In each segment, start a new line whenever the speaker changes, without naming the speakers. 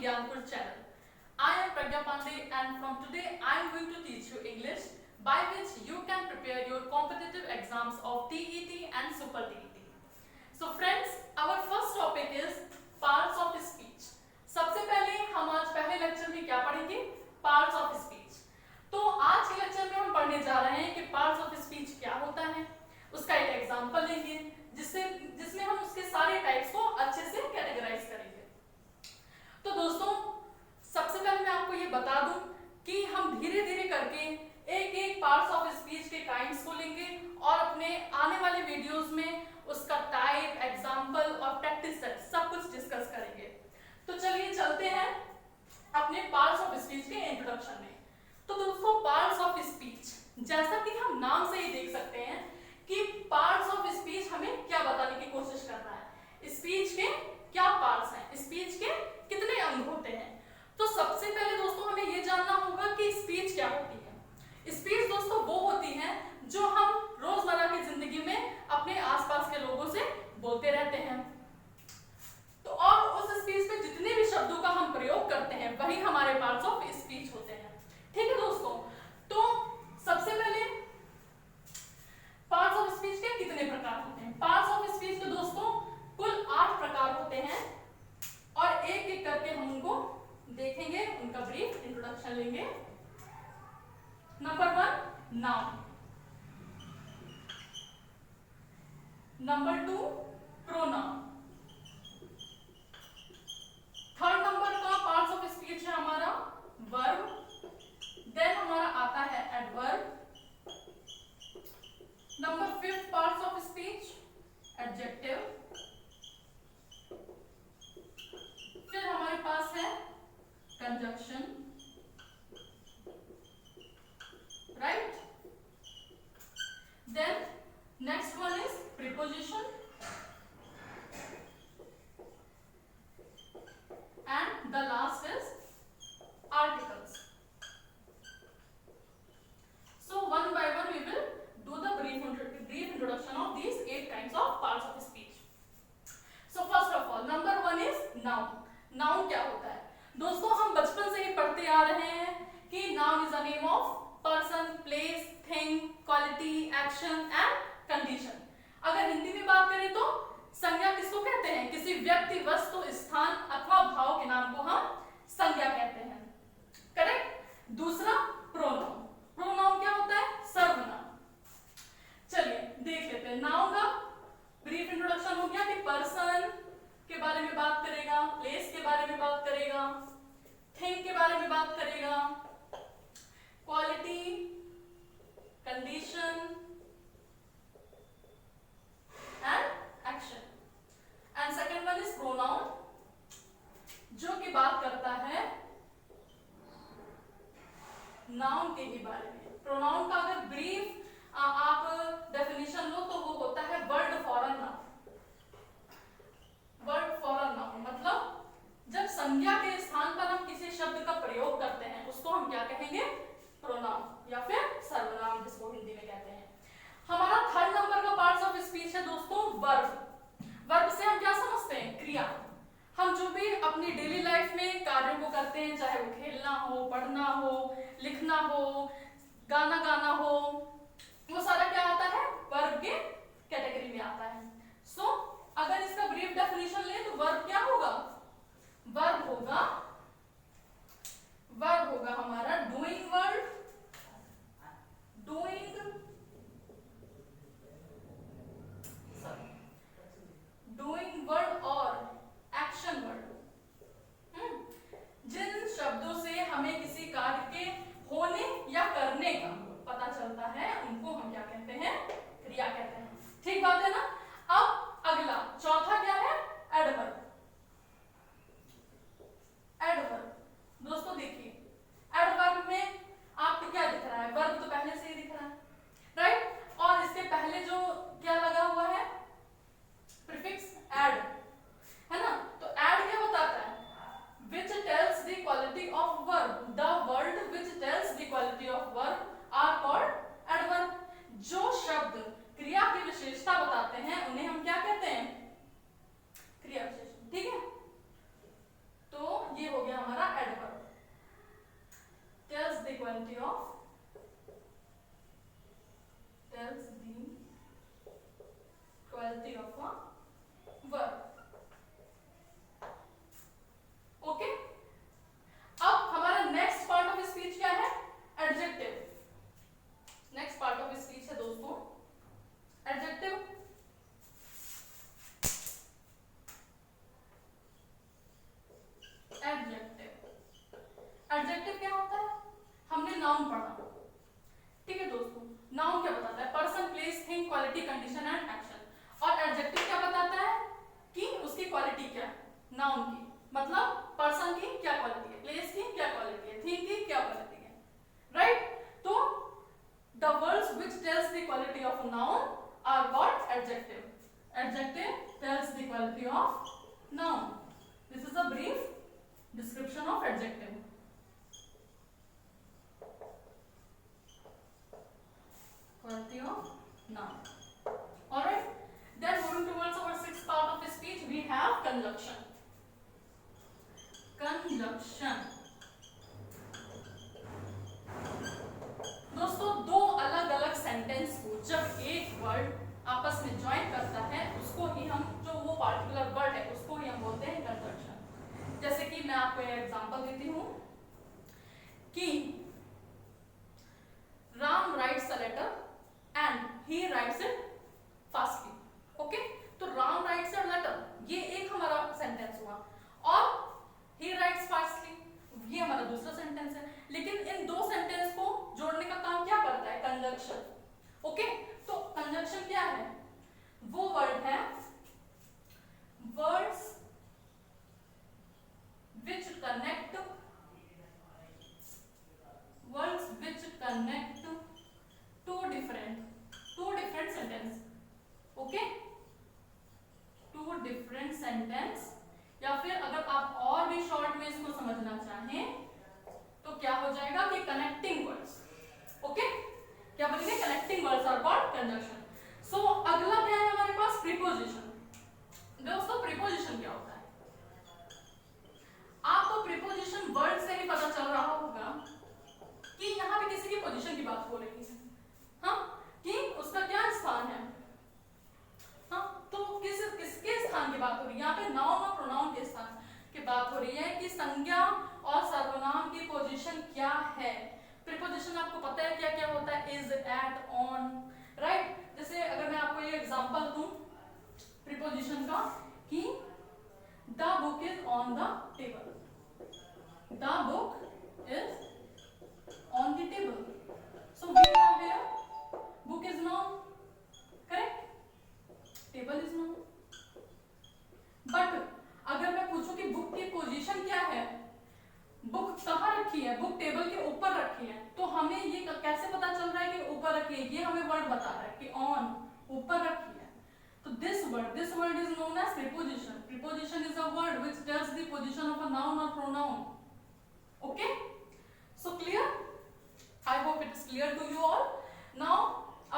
Gyanpur channel. I am Pragya Pandey and from today I am going to teach you English by which you can prepare your competitive exams of TET and Super TET. So friends, our first topic is parts of speech. सबसे पहले हम आज पहले lecture में क्या पढ़ेंगे? Parts of speech. तो आज के लेक्चर में हम पढ़ने जा रहे हैं कि पार्ट्स ऑफ स्पीच क्या होता है, उसका एक एग्जांपल लेंगे जिसमें हम उसके सारे टाइप्स को अच्छे से कैटेगराइज करेंगे. तो दोस्तों, सबसे पहले मैं आपको ये बता दूं कि हम धीरे धीरे करके एक एक पार्ट्स ऑफ स्पीच के काइंड्स को लेंगे और अपने आने वाले वीडियोस में उसका टाइप, एग्जांपल और प्रैक्टिस सेट सब कुछ डिस्कस करेंगे. तो चलिए चलते हैं अपने पार्ट्स ऑफ स्पीच के इंट्रोडक्शन में. तो दोस्तों, पार्ट्स ऑफ स्पीच, जैसा कि हम नाम से ही देख सकते हैं कि पार्ट्स ऑफ स्पीच हमें क्या बताने की कोशिश कर रहा है. स्पीच के क्या पार्ट्स हैं, स्पीच के कितने अंग होते हैं. तो सबसे पहले दोस्तों हमें यह जानना होगा कि स्पीच क्या होती है. स्पीच दोस्तों वो होती है जो हम रोजमर्रा की जिंदगी में अपने आसपास के लोगों से बोलते रहते हैं. तो और उस स्पीच में जितने भी शब्दों का हम प्रयोग करते हैं वही हमारे पार्ट्स ऑफ स्पीच होते हैं. ठीक है दोस्तों, तो सबसे पहले पार्ट्स ऑफ स्पीच के कितने प्रकार होते हैं. पार्ट्स ऑफ स्पीच के दोस्तों कुल 8 प्रकार होते हैं और एक एक करके हम उनको देखेंगे, उनका ब्रीफ इंट्रोडक्शन लेंगे. Number 1 noun, number 2 pronoun, third number का पार्ट्स ऑफ स्पीच है हमारा वर्ब, देन हमारा आता है adverb, number 5 parts of speech adjective, फिर हमारे पास है conjunction, right. Then next one is preposition and the last is articles. So one by one we will do the brief introduction of these 8 kinds of parts of speech. So first of all, number 1 is noun. Noun क्या होता है दोस्तों? हम बचपन से ही पढ़ते आ रहे हैं कि noun is a name of person, place, thing, quality, action and condition. अगर हिंदी में बात करें तो संज्ञा किसको कहते हैं? किसी व्यक्ति, वस्तु, स्थान अथवा भाव के नाम को हम संज्ञा कहते हैं. करेक्ट. दूसरा प्रोनाउन. प्रोनाउन क्या होता है? सर्वनाम. चलिए देख लेते हैं. नाउन का ब्रीफ इंट्रोडक्शन हो गया कि पर्सन के बारे में बात करेगा, प्लेस के बारे में बात करेगा, थिंग के बारे में बात करेगा, quality, condition and action. And second one is pronoun जो कि बात करता है नाउन के ही बारे में. प्रोनाउन का अगर ब्रीफ आप डेफिनेशन लो तो वो होता है word for a noun. Word for a noun मतलब जब संज्ञा के स्थान पर हम किसी शब्द का प्रयोग करते हैं उसको हम क्या कहेंगे? प्रोनाउन या फिर सर्वनाम जिसको हिंदी में कहते हैं. हमारा थर्ड नंबर का पार्ट्स ऑफ स्पीच है दोस्तों वर्ब. वर्ब से हम क्या समझते हैं? क्रिया. हम जो भी अपनी डेली लाइफ में कार्यों को करते हैं, चाहे वो खेलना हो, पढ़ना हो, लिखना हो, गाना गाना हो, वो सारा क्या आता है? वर्ब के कैटेगरी में आता है. सो अगर इसका ब्रीफ डेफिनेशन ले तो वर्ब क्या होगा? वर्ब होगा हमारा डूइंग वर्ड, डूइंग वर्ड और एक्शन वर्ड. जिन शब्दों से हमें किसी कार्य के होने या करने का पता चलता है उनको हम क्या कहते हैं? क्रिया कहते हैं. ठीक बात है ना. अब अगला चौथा क्या है? एडवर्ब. एडवर्ब दोस्तों देखिए, एडवर्ब में आपको क्या दिख रहा है? वर्ब तो पहले से ही दिख रहा है. नाउन की, मतलब पर्सन की क्या क्वालिटी है, प्लेस की क्या क्वालिटी है, थिंग की क्या क्वालिटी है, राइट। तो the words which tells the quality of a noun are called adjective. Adjective tells the quality of noun. This is a brief description of adjective. Quality of noun. Alright. Then moving towards our sixth part of speech, we have conjunction. Conjunction. दोस्तों दो अलग अलग sentence को जब एक word आपस में join करता है उसको ही हम, जो वो पार्टिकुलर वर्ड है उसको ही हम बोलते हैं कंजंक्शन. जैसे कि मैं आपको एक एग्जांपल देती हूँ कि Ram writes a letter and he writes it fastly. Okay, तो राम राइट्स अ लेटर ये एक हमारा सेंटेंस हुआ और ही राइट्स फास्टली ये हमारा दूसरा सेंटेंस है. लेकिन इन दो सेंटेंस को जोड़ने का काम क्या करता है, कंजंक्शन. ओके, तो कंजंक्शन क्या है, वो वर्ड है words which connect two different sentence. Okay, two different sentence. या फिर अगर आप और भी शॉर्ट में इसको समझना चाहें तो क्या हो जाएगा कि कनेक्टिंग वर्ड्स. ओके, क्या बोलेंगे, connecting words are called conjunction. So अगला क्या है हमारे पास, प्रीपोजिशन. दोस्तों प्रीपोजिशन क्या होता है, आपको प्रीपोजिशन वर्ड से ही पता चल रहा होगा कि यहाँ पे किसी की पोजीशन की बात हो रही है, हाँ, कि उसका क्या स्थान है, हाँ, तो किसके स्थान की बात हो रही है, यहाँ पे नाउन और प्रोनाउन के स्थान की बात हो रही है कि संज्ञा और सर्वनाम की पोजीशन क्या है. प्रीपोजिशन आपको पता है क्या क्या होता है, इज, एट, ऑन, राइट. जैसे अगर मैं आपको ये एग्जांपल दूं प्रीपोजिशन का कि the book is on the table, the book is on the table. So we have here book is noun, correct, table is noun. But अगर मैं पूछूं कि बुक की पोजीशन क्या है, बुक कहाँ रखी है, बुक टेबल के ऊपर रखी है, तो हमें ये कैसे पता चल रहा है कि ऊपर रखी है, ये हमें वर्ड बता रहा है कि ऑन, ऊपर रखी है. तो this word is known as preposition. Preposition is a word which tells the position of a noun और pronoun. Okay, so clear, I hope it is clear to you all. Now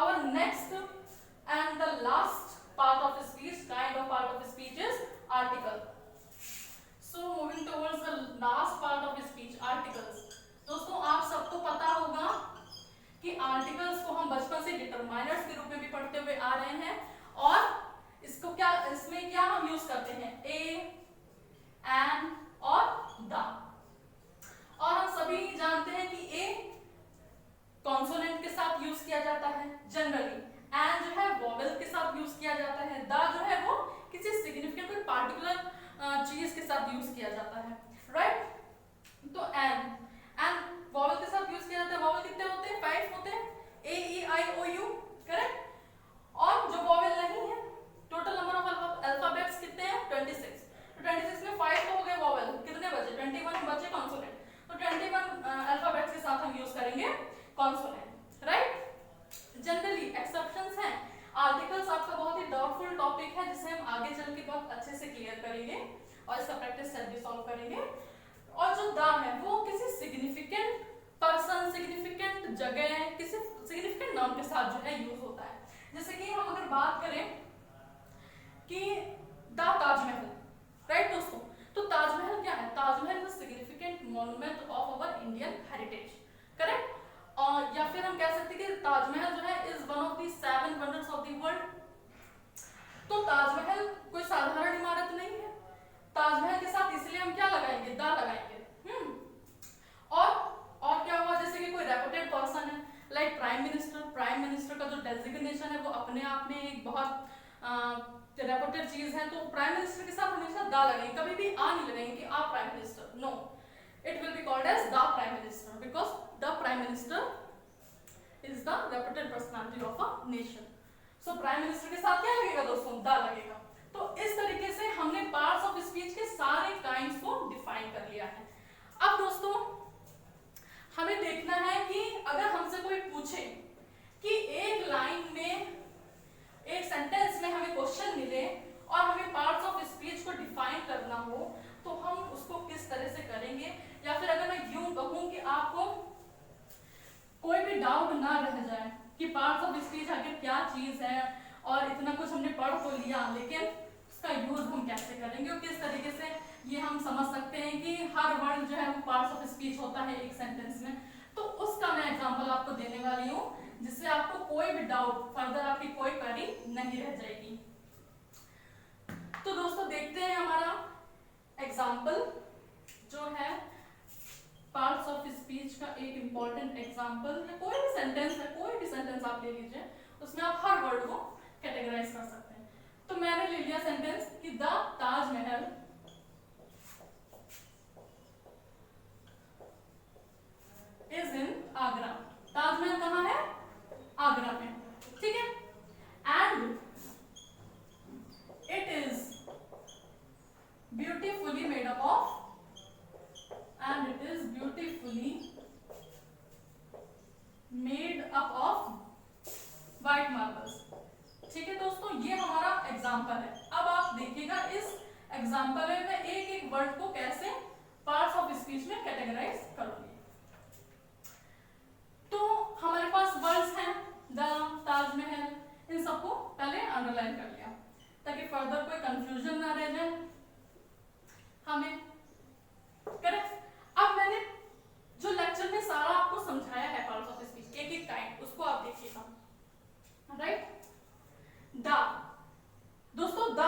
our next and the last part of speech, kind of part of speech is article. So moving towards the last part of speech, articles. दोस्तों आप सबको पता होगा कि articles को हम बचपन से डिटरमाइनर्स के रूप में भी पढ़ते हुए आ रहे हैं और इसको क्या, इसमें क्या हम यूज करते हैं, ए, एन और द. और हम सभी जानते हैं कि ए कॉन्सोनेंट के साथ यूज किया जाता है जनरली, एन जो है वोवेल के साथ यूज किया जाता है, द जो है वो किसी सिग्निफिकेंट कोई पार्टिकुलर चीज के साथ यूज किया जाता है, राइट. तो एन वोवेल के साथ यूज किया जाता है. वोवेल कितने होते हैं, 5 होते हैं, ए, ई, आई, ओ, यू, करेक्ट. और जो वोवेल नहीं है, टोटल नंबर ऑफ अल्फाबेट्स कितने हैं, 26. तो 26 में 5 हो गए वोवेल, कितने बचे, 21 बचे कॉन्सोनेंट. तो 21 अल्फाबेट्स के साथ हम यूज करेंगे कॉन्सोनेंट, राइट. जनरली एक्सेप्शंस हैं. आर्टिकल्स आपका बहुत ही डाउटफुल टॉपिक है जिसे हम आगे चल के बहुत अच्छे से क्लियर करेंगे और इसका प्रैक्टिस सेट भी सॉल्व करेंगे. और जो द है वो किसी सिग्निफिकेंट पर्सन, सिग्निफिकेंट जगह, किसी सिग्निफिकेंट नाम के साथ जो है यूज होता है. जैसे कि हम अगर बात करें कि द ताजमहल, राइट दोस्तों, तो ताजमहल क्या है, Taj Mahal is significant monument of our Indian heritage, correct. और या फिर हम कह सकते हैं कि ताजमहल जो है is one of the 7 wonders of the world. तो ताजमहल कोई साधारण इमारत नहीं है. ताजमहल के साथ इसलिए हम क्या लगाएंगे, द लगाएंगे. और क्या हुआ, जैसे कि कोई रेपुटेड पर्सन है लाइक प्राइम मिनिस्टर का जो डेजिग्नेशन है वो अपने आप में एक बहुत रेपुटेड चीज है. तो प्राइम मिनिस्टर के साथ हमेशा द लगाएंगे, कभी भी आ नहीं लगाएंगे कि आप prime minister. No, it will be called as the prime minister because the prime minister is the reputed personality of a nation. So prime minister के साथ क्या लगेगा दोस्तों, द लगेगा. तो इस तरीके से हमने पार्ट्स ऑफ स्पीच के सारे या फिर अगर मैं यूं कहूं कि आपको कोई भी डाउट ना रह जाए कि पार्ट्स ऑफ स्पीच आखिर क्या चीज है, और इतना कुछ हमने पढ़ तो लिया लेकिन उसका यूज हम कैसे करेंगे और किस तरीके से ये हम समझ सकते हैं कि हर वर्ड जो है वो पार्ट्स ऑफ स्पीच होता है एक सेंटेंस में, तो उसका मैं एग्जांपल आपको देने वाली हूँ जिससे आपको कोई भी डाउट फर्दर आपकी कोई क्वेरी नहीं रह जाएगी। तो दोस्तों देखते हैं हमारा एग्जाम्पल जो है पार्ट्स ऑफ स्पीच का एक इंपॉर्टेंट एग्जाम्पल है। कोई भी सेंटेंस है, कोई भी सेंटेंस आप ले लीजिए, उसमें आप हर वर्ड को कैटेगराइज कर सकते हैं। तो मैंने ले लिया सेंटेंस कि the Taj Mahal is in Agra. Taj Mahal कहाँ है? आगरा में, ठीक है। And it is beautifully made up of, and it is beautifully made up of white marbles। ठीक है दोस्तों, ये हमारा एग्जाम्पल है। अब आप देखिएगा इस एग्जाम्पल में मैं एक एक वर्ड को कैसे पार्ट्स ऑफ स्पीच में कैटेगराइज करूंगी। तो हमारे पास वर्ड्स हैं द, ताजमहल, इन सबको पहले अंडरलाइन कर लिया ताकि फर्दर कोई कंफ्यूजन ना रह जाए हमें, करेक्ट। अब मैंने जो लेक्चर में सारा आपको समझाया है पार्ट्स ऑफ स्पीच एक एक टाइम, उसको आप देखिएगा, राइट। द, दोस्तों द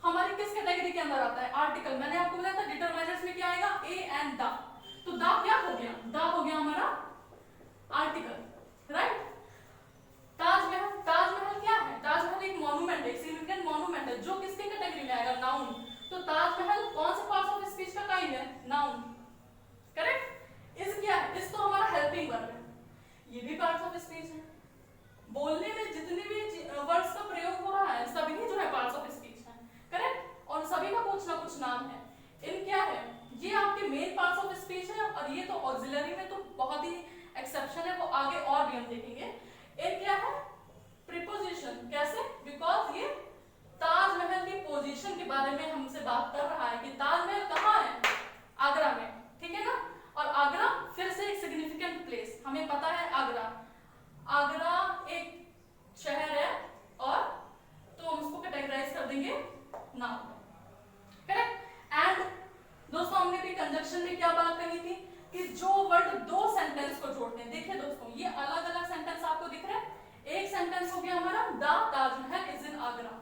हमारी किस कैटेगरी के अंदर आता है? आर्टिकल। मैंने आपको बताया था डिटरमाइनर्स में क्या आएगा? A and the. तो द क्या हो गया? द हो गया हमारा आर्टिकल, राइट। ताजमहल, ताजमहल क्या है? ताजमहल एक मॉन्यूमेंट है, सिग्निफिकेंट मॉन्यूमेंट है जो किसके कैटेगरी में आएगा? नाउन। तो ताजमहल कौन से पार्ट्स ऑफ स्पीच का काइंड है? Noun, correct. इस क्या है? इस तो हमारा हेल्पिंग वर्ब है, ये भी पार्ट्स ऑफ स्पीच है। बोलने में जितने भी वर्ड्स का प्रयोग हो रहा है सभी जो है पार्ट्स ऑफ स्पीच है, करेक्ट। और सभी का कुछ ना कुछ नाम है। इन क्या है? ये आपके मेन पार्ट्स ऑफ स्पीच है, और ये तो ऑक्सिलरी में तो बहुत ही एक्सेप्शन है, वो आगे और भी हम देखेंगे। इन क्या है? प्रीपोजिशन। कैसे? बिकॉज ये ताजमहल की पोजीशन के बारे में हमसे बात कर रहा है कि ताजमहल कहाँ है? आगरा में, ठीक है ना। और आगरा फिर से एक सिग्निफिकेंट प्लेस, हमें पता है आगरा, आगरा एक शहर है, और तो हम उसको कैटेगराइज कर देंगे नाउन, करेक्ट। एंड दोस्तों हमने भी कंजक्शन में क्या बात कही थी कि जो वर्ड दो सेंटेंस को जोड़ते हैं, देखिए दोस्तों ये अलग अलग सेंटेंस आपको दिख रहे हैं। एक सेंटेंस हो गया हमारा the Taj Mahal is in Agra,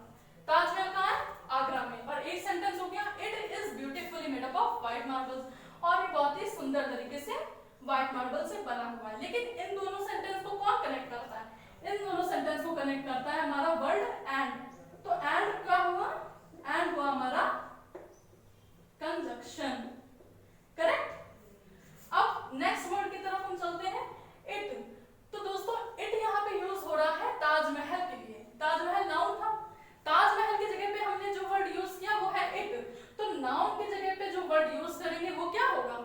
Taj Mahal कहाँ है? आगरा में। और एक सेंटेंस हो गया it is beautifully made up of white marbles, और ये बहुत ही सुंदर तरीके से व्हाइट मार्बल से बना हुआ है। लेकिन इन दोनों सेंटेंस को कौन कनेक्ट करता है? इन दोनों सेंटेंस को कनेक्ट करता है हमारा वर्ड एंड। तो एंड क्या हुआ? एंड हुआ हमारा कंजक्शन, करेक्ट। अब नेक्स्ट वर्ड की तरफ हम चलते हैं, इट। तो दोस्तों इट यहाँ पे यूज हो रहा है ताजमहल के लिए। ताजमहल नाउन था, ताजमहल की जगह पे हमने जो वर्ड यूज किया वो है इट। तो नाउन की जगह पे जो वर्ड यूज करेंगे वो क्या होगा?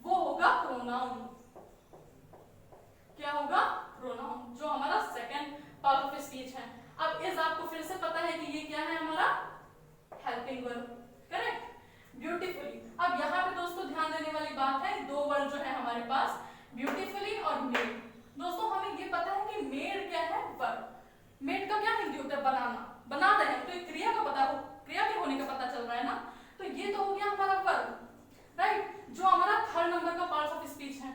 वो होगा प्रोनाउन। क्या होगा? प्रोनाउन, जो हमारा सेकंड पार्ट ऑफ स्पीच है। अब इस आपको फिर से पता है कि ये क्या है? हमारा हेल्पिंग वर्ब, करेक्ट। ब्यूटीफुली। अब यहाँ पे दोस्तों ध्यान देने वाली बात है, दो वर्ड जो है हमारे पास, ब्यूटीफुली और मेड। दोस्तों हमें ये पता है कि मेड क्या है? वर्ब। मेड का क्या हिंदी होता है? बनाना, बना रहे हैं, तो एक क्रिया का पता हो, क्रिया के होने का पता चल रहा है ना। तो ये तो हो गया हमारा वर्ब, राइट, जो हमारा थर्ड नंबर का पार्ट ऑफ स्पीच है।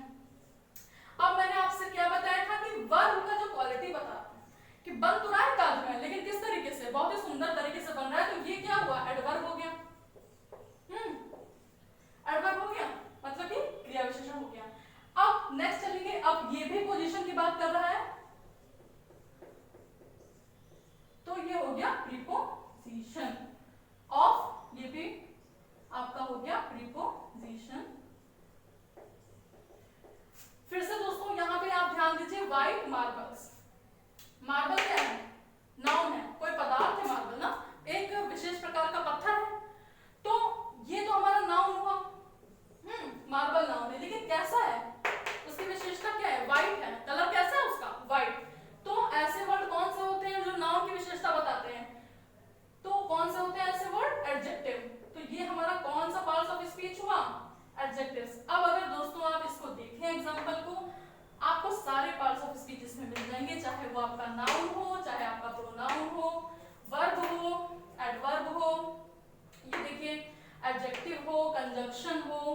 अब मैंने आपसे क्या बताया था कि वर्ब का जो क्वालिटी बताता है कि बन तो रहा है ताजमहल, लेकिन किस तरीके से? बहुत ही सुंदर तरीके से बन रहा है। तो ये क्या हुआ? एडवर्ब हो गया। एडवर्ब हो गया, मतलब कि क्रिया विशेषण हो गया। अब नेक्स्ट चलेंगे, अब ये भी पोजीशन की बात कर रहा है, तो ये हो गया प्रीपोजिशन ऑफ, ये भी आपका हो गया प्रीपोजिशन। फिर से दोस्तों यहां पे आप ध्यान दीजिए, व्हाइट मार्बल्स। मार्बल क्या है? नाउन है, कोई पदार्थ है मार्बल ना, एक विशेष प्रकार का पत्थर है। तो ये तो हमारा नाउन हुआ, मार्बल नाउन है, लेकिन कैसा है? उसकी विशेषता क्या है? व्हाइट है। कलर कैसा है उसका? व्हाइट। तो ऐसे वर्ड कौन से होते हैं जो नाउन की विशेषता बताते हैं? तो कौन से होते हैं ऐसे वर्ड? एडजेक्टिव। तो ये हमारा कौन सा पार्ट ऑफ स्पीच हुआ? एडजेक्टिव्स। अब अगर दोस्तों आप इसको देखें एग्जांपल को, आपको सारे पार्ट्स ऑफ स्पीच इसमें मिल जाएंगे, चाहे वो आपका नाउन हो, चाहे आपका प्रोनाउन हो, वर्ब हो, एडवर्ब हो, ये देखिए एडजेक्टिव हो, कंजंक्शन हो,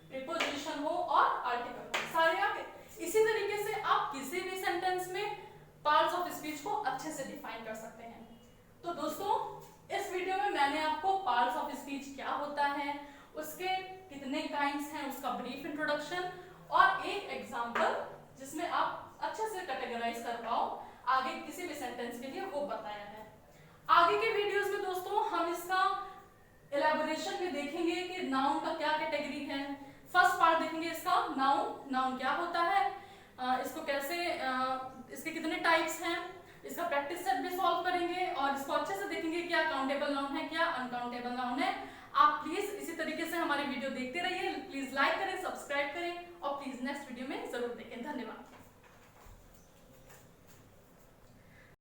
प्रीपोजिशन हो और आर्टिकल हो, सारे आप इसी तरीके से आप किसी भी सेंटेंस में पार्ट्स ऑफ स्पीच को अच्छे से डिफाइन कर सकते हैं। तो दोस्तों इस वीडियो में मैंने आपको पार्ट्स ऑफ स्पीच क्या होता है, उसके कितने काइंड्स हैं, उसका ब्रीफ इंट्रोडक्शन और एक एग्जांपल जिसमें आप अच्छे से कैटेगराइज कर पाओ आगे किसी भी सेंटेंस के लिए, वो बताया है। आगे के वीडियोस में दोस्तों हम इसका एलैबोरेशन में देखेंगे कि नाउन का क्या कैटेगरी है। फर्स्ट पार्ट देखेंगे इसका नाउन क्या होता है, इसको कैसे इसके कितने टाइप्स हैं, इसका प्रैक्टिस सेट भी सॉल्व करेंगे और इसको अच्छे से देखेंगे क्या काउंटेबल नाउन है, क्या अनकाउंटेबल नाउन है। आप प्लीज इसी तरीके से हमारी वीडियो देखते रहिए, प्लीज लाइक करें, सब्सक्राइब करें और प्लीज नेक्स्ट वीडियो में